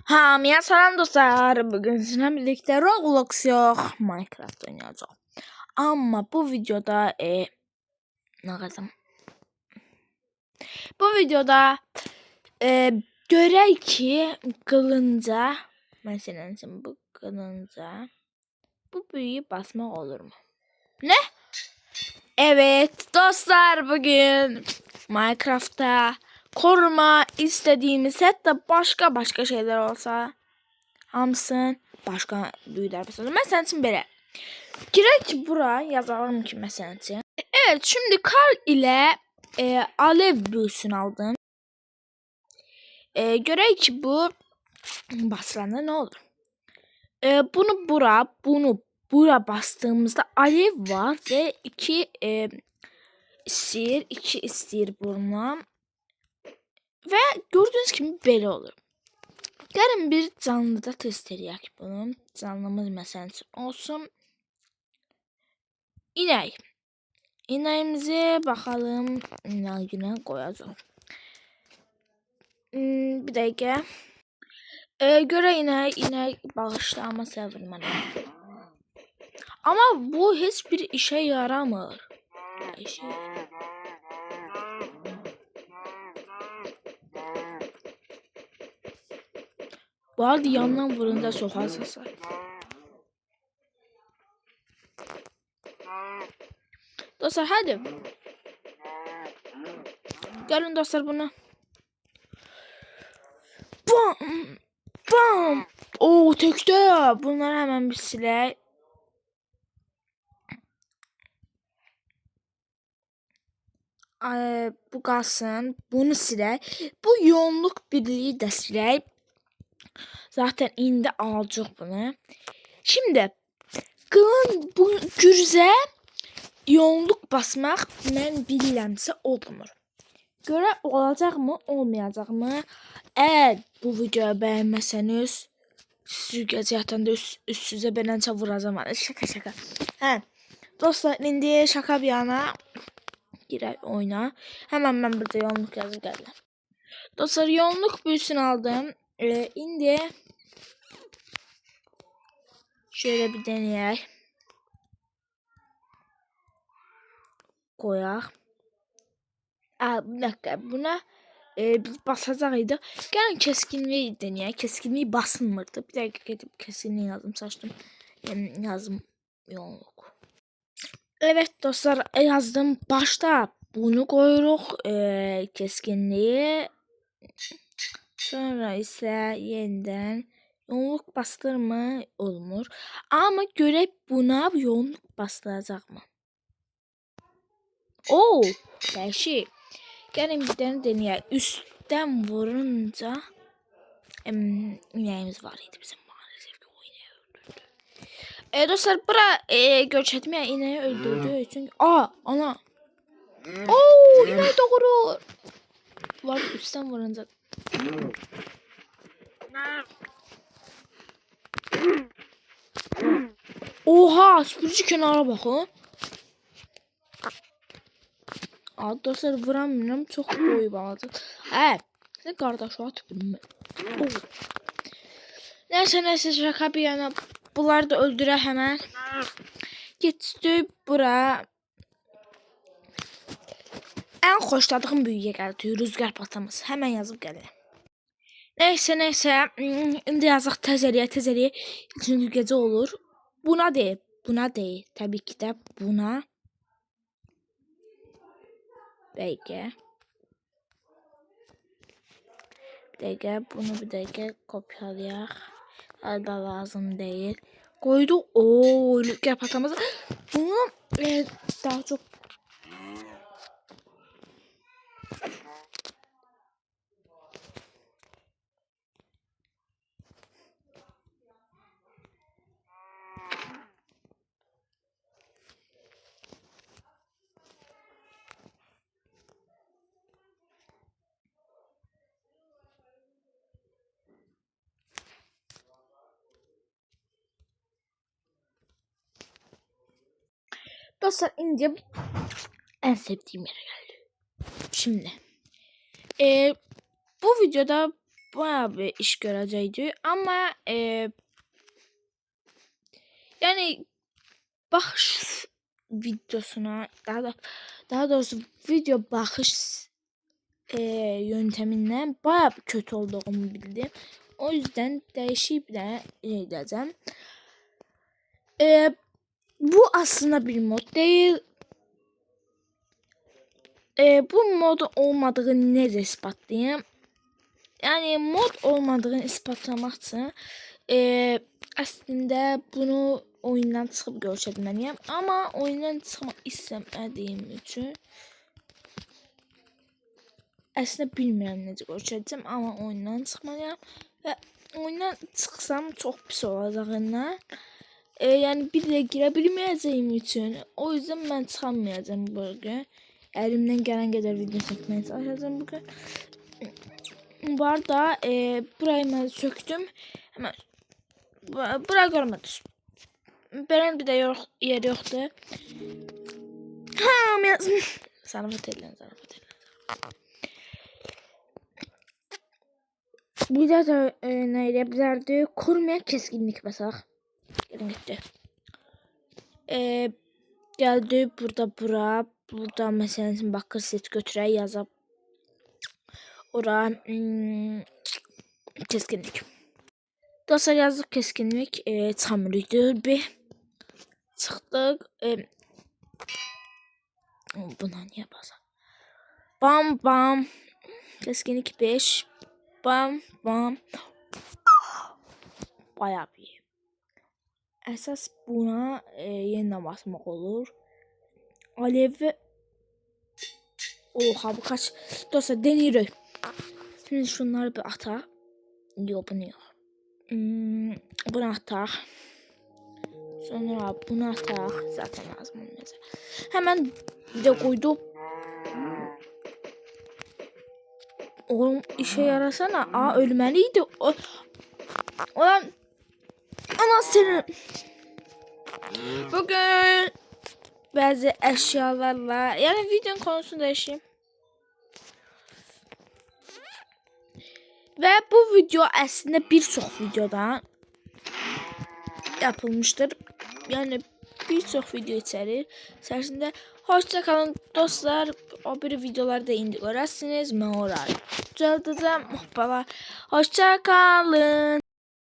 Hamıya salam dostlar. Bugün sizinle birlikte Roblox yok, Minecraft oynayacağız. Ama bu videoda ne kadar? Bu videoda görək ki qılınca, məsələn bu qılınca bu büyüyü basmaq olur mu? Ne? Evet dostlar, bugün Minecraft'ta koruma istediğimiz, hatta başka şeyler olsa hamısın başka büyülər basacağım. Məsələn üçün belə. Girək ki bura yazalım ki məsələn üçün. Evet, şimdi kar ile alev büyüsünü aldım. Görək ki bu basılanda ne olur? Bunu bura bastığımızda alev var ve iki istəyir burnam. Ve gördüğünüz gibi belə olur. Gəlin bir canlıda test edək bunu. Canlımız məsələn olsun İnek. İneğimize bakalım. İneğine koyacağım. Bir dakika. Göre inek bağışlama severim bana. Ama bu hiçbir işe yaramır. Bu arada yandan vurunca çok az hasar. Dostlar hadi. Gelin dostlar bunu. Bam! Bam! Oo tekte. Bunları hemen bir silək. Bu qalsın. Bunu silək. Bu yoğunluk birliği də silək. Zaten indi alacaq bunu. Şimdi qılın bu gürzə yoğunluk basmaq mən bilirəmsə olmur. Görə olacaq mı, olmayacaq mı? Eğer bu videoyu beğenmezseniz sürgəcəkdən də üst-üstə beləcə vuracağım. Şaka. Hə. Dostlar, indi şaka bir yana girək oyuna. Hemen ben burada yoğunluk yazıp gəldim. Dostlar, yoğunluk büyüsünü aldım. İndi şöyle bir deneyək. Koyaq. Bir dakika, buna biz basacaq idi. Gəlin keskinliği deneyək. Keskinliği basılmırdı. Bir dakika gedib keskinliği yazdım, saçdım. Yazdım yoğunluk. Evet dostlar, yazdım. Başta bunu koyuruq, keskinliği. Sonra ise yeniden yoğunluk basılır mı? Olmur. Ama görək buna yoğunluk basılacaq mı? Oo, dəyişik. Gəlin bir dənə denəyək. Üstten vurunca inəyimiz var idi bizim, maalesef ki o ineği öldürdü. Dostlar, bura göç etmeye ineği öldürdü. Çünkü ana. Oo, inek doğurur. Var üstten vurunca. Oha, süpürücü kenara bakın. Dostlar, vuramıyorum, çok boyu bağladı. Sen kardeş o tüpürüm. Neyse şaka bir yana, bunları da öldürə hemen. Geçtik bura. En xoşladığım büyüye gəldi. Rüzgar patamız. Hemen yazıp gəlin. Neyse. İndi yazıq tez eləyə. Çünkü gece olur. Buna değil. Tabii ki de buna. Belki. Bunu bir dakika kopyalayaq. Galiba lazım değil. Koydu. Oo, rüzgar patamız. Bunu daha çok dostlar, indi en sevdiğim yere geldi. Şimdi bu videoda bayağı bir iş görəcəkdi. Amma yəni baxış videosuna, daha doğrusu video baxış yönteminden bayağı bir kötü olduğumu bildim. O yüzden değişik bir de edeceğim. Bu aslında bir mod değil. Bu mod olmadığını necə ispatlayayım? Yani mod olmadığını ispatlamaq üçün aslında bunu oyundan çıxıb göstərməliyəm. Amma oyundan çıxmaq istəmədiyim üçün aslında bilmirəm necə göstərəcəm, amma oyundan çıxmalıyam və oyundan çıxsam çox pis olacağından yəni bir də girə bilməyəcəyim üçün o yüzden mən çıxamayacağım bugün. Elimden gelen kadar video çekmeye çalışacağım bugün. Bu arada burayı ben söktüm. Hemen burayı görmediniz. Benim bir de yer yoktu. Ha yazım. Zarafat edin. Bir de ne yapabilirdi? Kurmaya keskinlik mesela. Gelin gitti. Geldi burada. Burada mesela bakır set götürə yazıb. Ora keskinlik. Dostlar yazdık keskinlik. Çamuruydu bir. Çıxdıq. Buna niye basaq? Bam bam. Keskinlik 5. Bam bam. Bayağı bir. Əsas buna yenə basmaq olur. Alevi. Oha bu kaç. Dostlar deniyoruz. Şimdi şunları bir atar. Yok bunu yok. Bunu atar. Sonra bunu atar. Zaten lazım olmayacak. Hemen bir de koydum. Oğlum işe yarasana. Aa ölmeliydi. Ulan. Ana senin. Bugün bazı eşyalarla yani videonun konusunu değişeyim. Ve bu video aslında birçok videodan yapılmıştır. Yani birçok video içerir. İçerisinde hoşça kalın dostlar. O bir videolarda indi görərsiniz. Ben orayı düzelteceğim. Hoşça kalın.